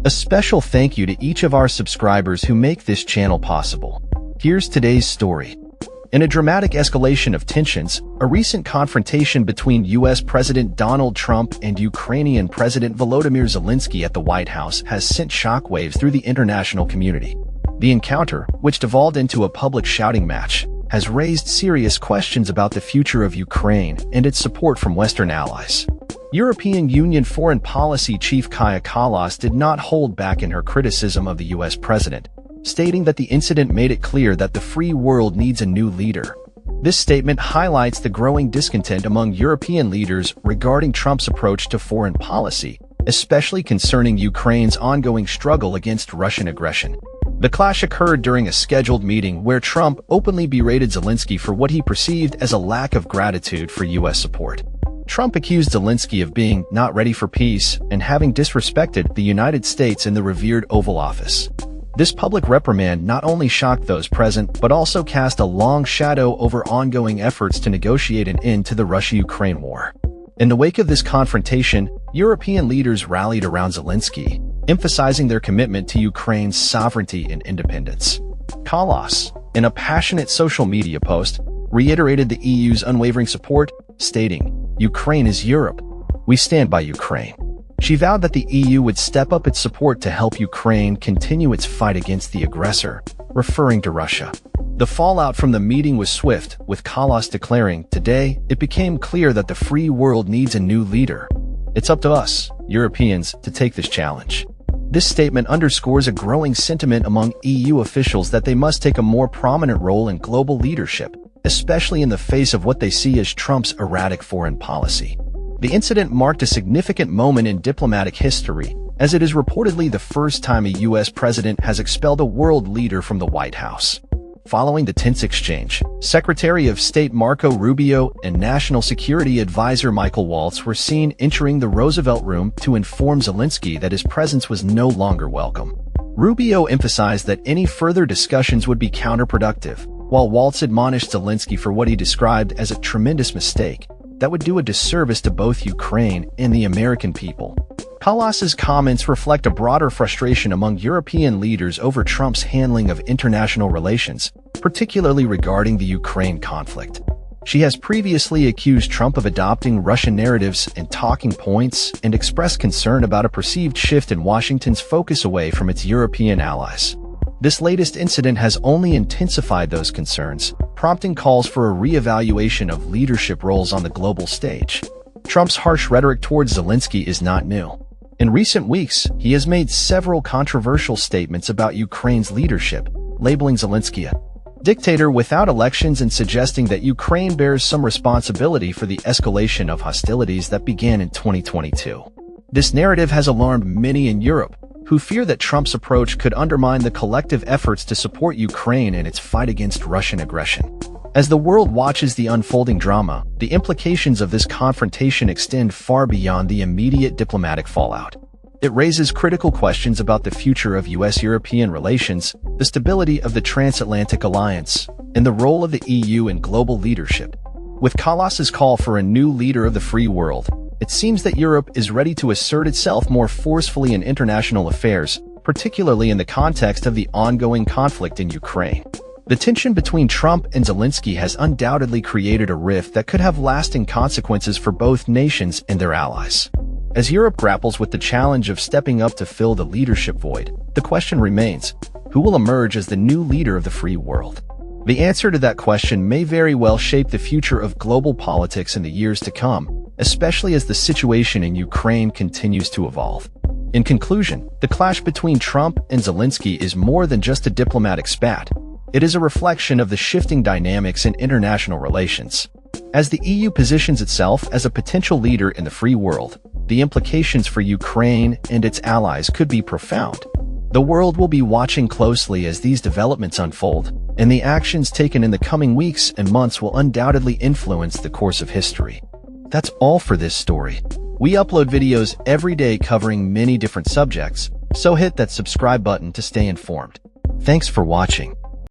A special thank you to each of our subscribers who make this channel possible. Here's today's story. In a dramatic escalation of tensions, a recent confrontation between U.S. President Donald Trump and Ukrainian President Volodymyr Zelensky at the White House has sent shockwaves through the international community. The encounter, which devolved into a public shouting match, has raised serious questions about the future of Ukraine and its support from Western allies. European Union Foreign Policy Chief Kaja Kallas did not hold back in her criticism of the U.S. president, stating that the incident made it clear that the free world needs a new leader. This statement highlights the growing discontent among European leaders regarding Trump's approach to foreign policy, especially concerning Ukraine's ongoing struggle against Russian aggression. The clash occurred during a scheduled meeting where Trump openly berated Zelensky for what he perceived as a lack of gratitude for U.S. support. Trump accused Zelensky of being not ready for peace and having disrespected the United States in the revered Oval Office. This public reprimand not only shocked those present but also cast a long shadow over ongoing efforts to negotiate an end to the Russia-Ukraine war. In the wake of this confrontation, European leaders rallied around Zelensky, emphasizing their commitment to Ukraine's sovereignty and independence. Kallas, in a passionate social media post, reiterated the EU's unwavering support, stating, "Ukraine is Europe. We stand by Ukraine." She vowed that the EU would step up its support to help Ukraine continue its fight against the aggressor, referring to Russia. The fallout from the meeting was swift, with Kallas declaring, "Today, it became clear that the free world needs a new leader. It's up to us, Europeans, to take this challenge." This statement underscores a growing sentiment among EU officials that they must take a more prominent role in global leadership, especially in the face of what they see as Trump's erratic foreign policy. The incident marked a significant moment in diplomatic history, as it is reportedly the first time a U.S. president has expelled a world leader from the White House. Following the tense exchange, Secretary of State Marco Rubio and National Security Advisor Michael Waltz were seen entering the Roosevelt Room to inform Zelensky that his presence was no longer welcome. Rubio emphasized that any further discussions would be counterproductive, while Waltz admonished Zelensky for what he described as a tremendous mistake that would do a disservice to both Ukraine and the American people. Kallas's comments reflect a broader frustration among European leaders over Trump's handling of international relations, particularly regarding the Ukraine conflict. She has previously accused Trump of adopting Russian narratives and talking points and expressed concern about a perceived shift in Washington's focus away from its European allies. This latest incident has only intensified those concerns, prompting calls for a re-evaluation of leadership roles on the global stage. Trump's harsh rhetoric towards Zelensky is not new. In recent weeks, he has made several controversial statements about Ukraine's leadership, labeling Zelensky a dictator without elections and suggesting that Ukraine bears some responsibility for the escalation of hostilities that began in 2022. This narrative has alarmed many in Europe, who fear that Trump's approach could undermine the collective efforts to support Ukraine in its fight against Russian aggression. As the world watches the unfolding drama, the implications of this confrontation extend far beyond the immediate diplomatic fallout. It raises critical questions about the future of U.S.-European relations, the stability of the transatlantic alliance, and the role of the EU in global leadership. With Kallas's call for a new leader of the free world, it seems that Europe is ready to assert itself more forcefully in international affairs, particularly in the context of the ongoing conflict in Ukraine. The tension between Trump and Zelensky has undoubtedly created a rift that could have lasting consequences for both nations and their allies. As Europe grapples with the challenge of stepping up to fill the leadership void, the question remains, who will emerge as the new leader of the free world? The answer to that question may very well shape the future of global politics in the years to come, especially as the situation in Ukraine continues to evolve. In conclusion, the clash between Trump and Zelensky is more than just a diplomatic spat. It is a reflection of the shifting dynamics in international relations. As the EU positions itself as a potential leader in the free world, the implications for Ukraine and its allies could be profound. The world will be watching closely as these developments unfold, and the actions taken in the coming weeks and months will undoubtedly influence the course of history. That's all for this story. We upload videos every day covering many different subjects, so hit that subscribe button to stay informed. Thanks for watching.